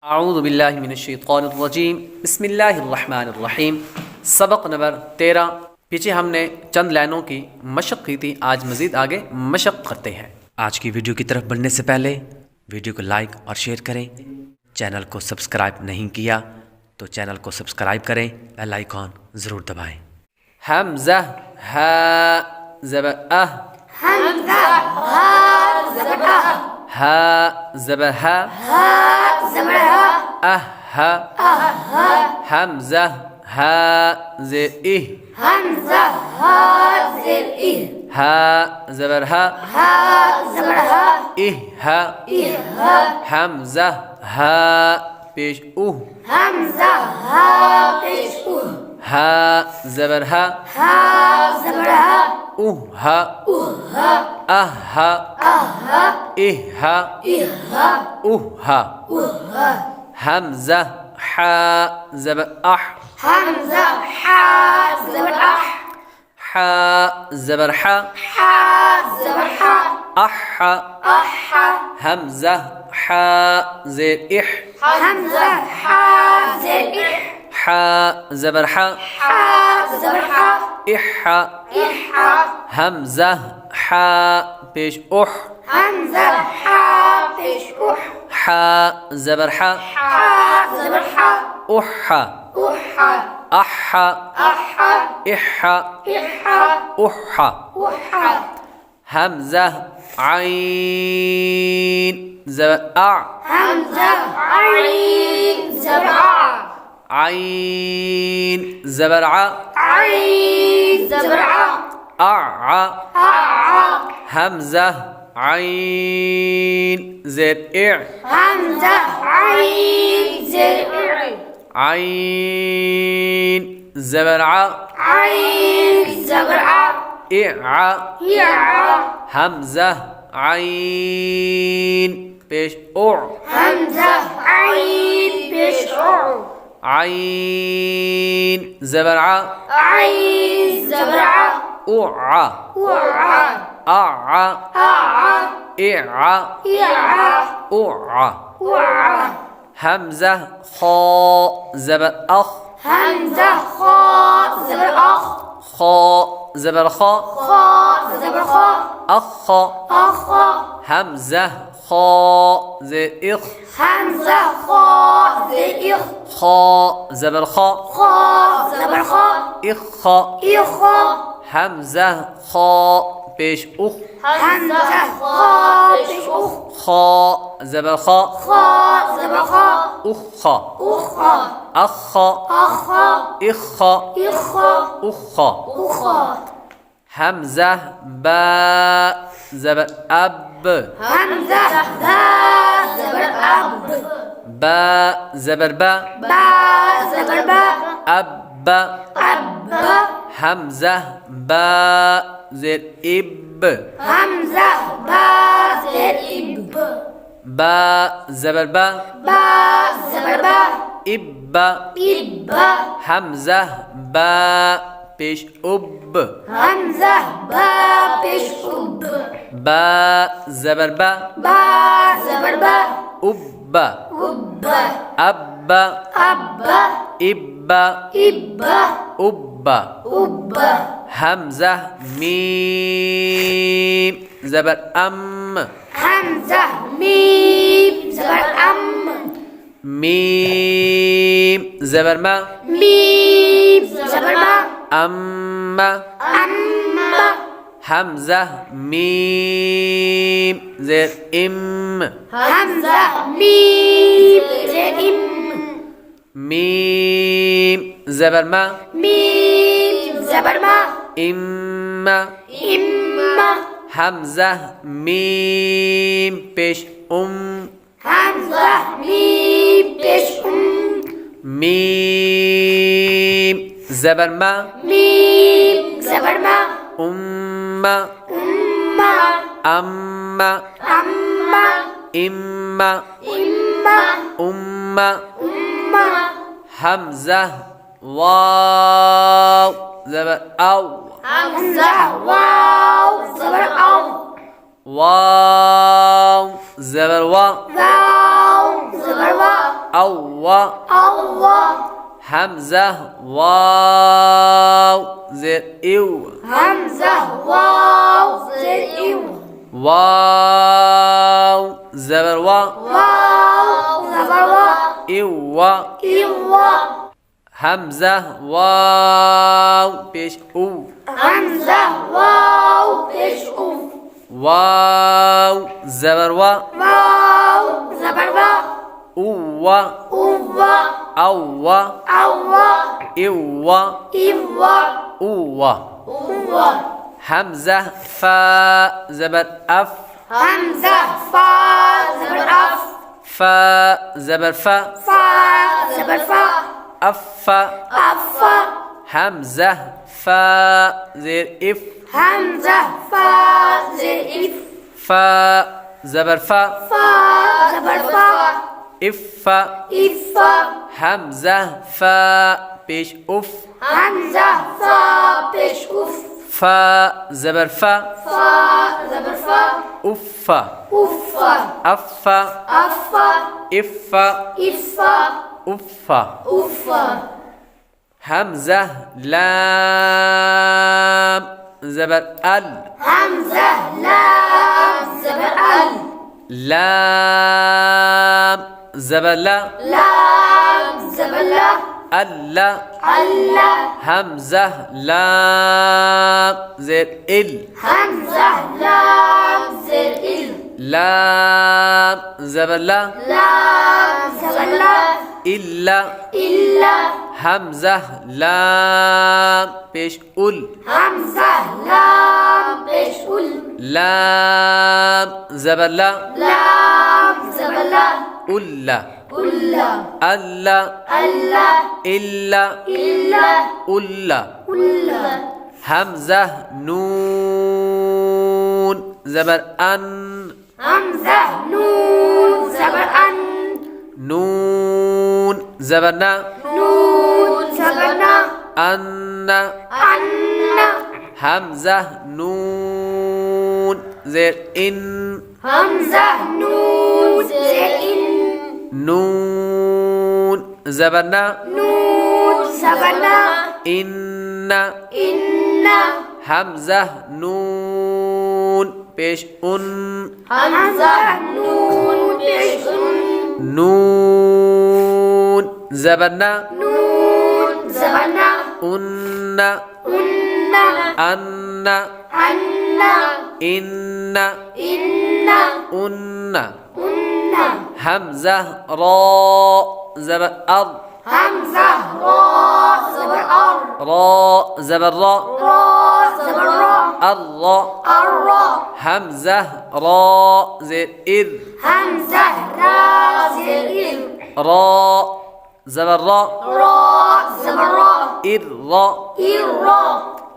अऊज़ु बिल्लाहि मिनश्शैतानिर्रजीम बिस्मिल्लाहिर्रहमानिर्रहीम। सबक नंबर 13। पीछे हमने चंद लाइनों की मशक़ की थी, आज मज़ीद आगे मशक़ करते हैं। आज की वीडियो की तरफ बढ़ने से पहले वीडियो को लाइक और शेयर करें। चैनल को सब्सक्राइब नहीं किया तो चैनल को सब्सक्राइब करें, बेल आइकॉन ज़रूर दबाएँ। हमज़ा हा ज़बर अह, हमज़ा हा ज़बर अह, हा ज़बर हा, ज़बर हा, अह हा, हमज़ा हा ज़ेर इह, हमज़ा हा ज़ेर इह, हा ज़बर हा, ज़बर हा, इह हा, हमज़ा हा पेश उह, हमज़ा हा पेश उह, हा ज़बर हा, ज़बर हा, उह हा, अह हा, इह हा, उह हा, हमज़ा हा ज़बर अह, हमज़ा हा ज़बर अह, हा ज़बर हा, ज़बर हा, अह हा, हमज़ा हा ज़ेर इह, हमज़ा हा ज़ेर इह, हा ज़बर हा, ज़बर हा, इह हा, हमज़ा हा पेश उह, हमज़ा हा पेश उह, हा ज़बर हा, ज़बर हा, उह हा, अह हा, इह हा, उह हा, हमज़ा आइन ज़बर आ, हमज़ा आइन ज़बर आ, आइन ज़बर आ, आइन ज़बर आ, हमज़ा आइन ज़ेर इअ, हमज़ा आइन ज़ेर इअ, आइन ज़बर आ, आइन ज़बर आ, इअ, या, हमज़ा आइन पेश उअ, हमज़ा आइन पेश उअ, आइन ज़बर आ, आइन ज़बर आ, उअ, आ, इअ, उअ, हमज़ा खा ज़बर अख, हमज़ा खा ज़बर अख, खा ज़बर खा, खा ज़बर खा, अख, अख, हमज़ा खा ज़ेर इख, हमज़ा खा ज़ेर इख, खा ज़बर खा, खा ज़बर खा, इख, इख, हमज़ा खा पेश उख, हमज़ा खा पेश उख, खा ज़बर खा, खा ज़बर खा, उख, उख, अख, अख, इख, इख, उख, उख, हमज़ा बा ज़बर अब, हमज़ा बा ज़बर अब, बा ज़बर बा, बा ज़बर बा, अब, अब, हमज़ा बा ज़ेर इब, हमज़ा बा ज़ेर इब, बा ज़बर बा, बा ज़बर बा, इब, इब, हमज़ा बा पेश उब, हमज़ा बा पेश उब, बा ज़बर बा, बा ज़बर बा, उब, उब, अब, अब, इब, इब, उब, उब, हमज़ा मीम ज़बर अम, हमज़ा मीम ज़बर अम, मीम ज़बर मा, मीम ज़बर मा, अम्मा, अम्मा, हमज़ा मीम ज़ेर इम, हमज़ा मीम ज़ेर इम, मीम ज़बर मा, मीम ज़बर मा, इम्मा, इम्मा, हमज़ा मीम पेश हमज़ा मीम पेश मीम ज़बर मा, मीम ज़बर मा, उम्मा, उम्मा, अम्मा, अम्मा, इम्मा, इम्मा, उम्मा, उम्मा, हमज़ा वाव ज़बर औ, हमज़ा वाव ज़बर औ, वाव ज़बर वा, वाव ज़बर वा, أو الله همزة واو زير إو همزة واو زر إو واو زبر وا واو زبر وا إو إو همزة واو بيش أو همزة واو بيش أو واو زبر وا واو زبر وا أو أو أو أو إو إو أو أو همزة فا زبر أف همزة فا زبر أف فا زبر فا فا زبر فا أف أف همزة فا زير إف همزة فا زر إف فا زبر فا فا زبر فا إف إف همزة فا بيش أف همزة فا بيش أف فا زبر فا فا زبر فا أف أف أف أف إف إف أف أف همزة لام زبر ال همزة لام زبر ال لام زبر لا لام زبر لا ألا الله همزة لام زير ال همزة لام زر إل لام زبر لا لام زبر لا إلا إلا همزة لام بيش أل همزة لام بيش أل لام زبر لا لام زبر لا ألا ألا ألا ألا إلا إلا ألا ألا همزة نون زبر أن همزة نون زبر أن نون زبرنا نون زبرنا أن أن همزة نون زير إن همزة نون زر إن نون زبرنا نون زبرنا إن إن همزة نون بيش أن همزة نون بيش نون زبرنا نون زبرنا أن أن أن أن إن إن أن أن همزة راء زبر أر همزة را زبر أر راء زبر راء را زبر را الراء الراء همزة راء زير إر همزة را زر إر راء زبر راء را زبر را إر راء إر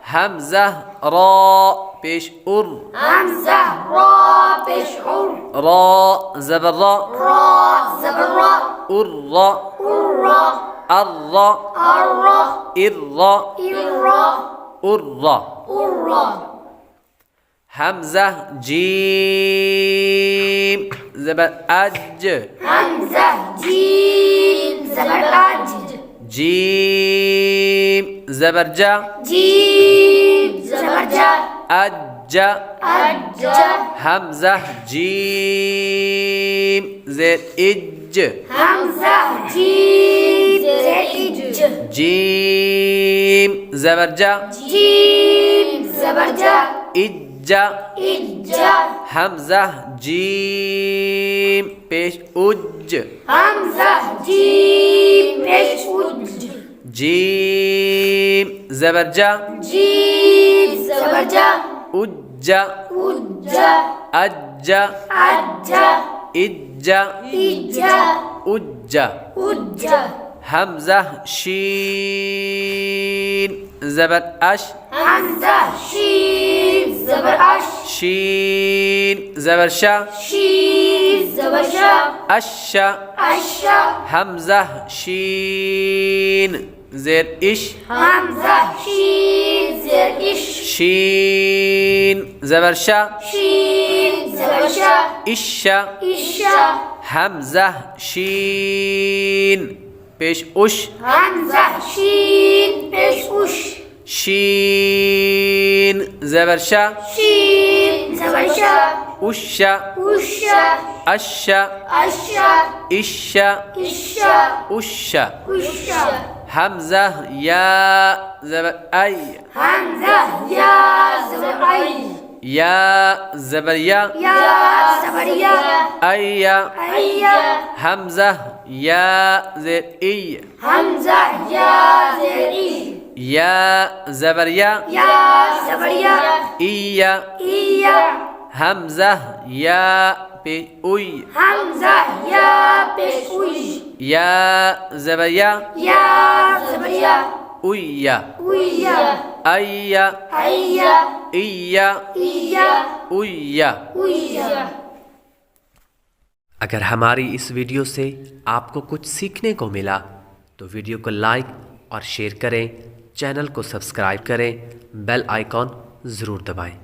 همزة راء بيش أر همزة را بشعر راء زبر راء را زبر را أر راء الرا الراء الرا إر راء الرا أر راء الرا همزة جيم زبر أج همزة جيم زبر أج جيم زبر جا جيم زبر جا أج أج همزة جيم زير إج همزة جيم زر إج جيم زبر جا جيم زبر جا إج إج همزة جيم بيش أج همزة جيم بيش أج جيم زبر جا جيم زبر جا أج أج أج أج إج إج أج أج همزة شين زبر أش همزة شين زبر أش شين زبر شا شين زبر شا أش أش همزة شين زير إش همزة شين زر إش شين زبر شا شين زبر شا إش إش हमज़ा शीन पेश उश, हमज़ा शीन पेश उश, शीन ज़बर शा, शीन ज़बर शा, उशा, उशा, अशा, अशा, इशा, इशा, उशा। उशा। हमज़ा या ज़बर आई, हमज़ा या ज़बर आई, या ज़बर या, या ज़बर या, अय्या, अय्या। हमज़ा या ज़ेर ई, हमज़ा या ज़ेर ई, या ज़बर या, या ज़बर या, इया, इया। हमज़ा या पे उई, हमज़ा या पेश उई, या ज़बर या, या ज़बर या, उय्या, उय्या, अय्या, अय्या, इया, इया, उय्या। उय्या। अगर हमारी इस वीडियो से आपको कुछ सीखने को मिला तो वीडियो को लाइक और शेयर करें, चैनल को सब्सक्राइब करें, बेल आइकॉन ज़रूर दबाएं।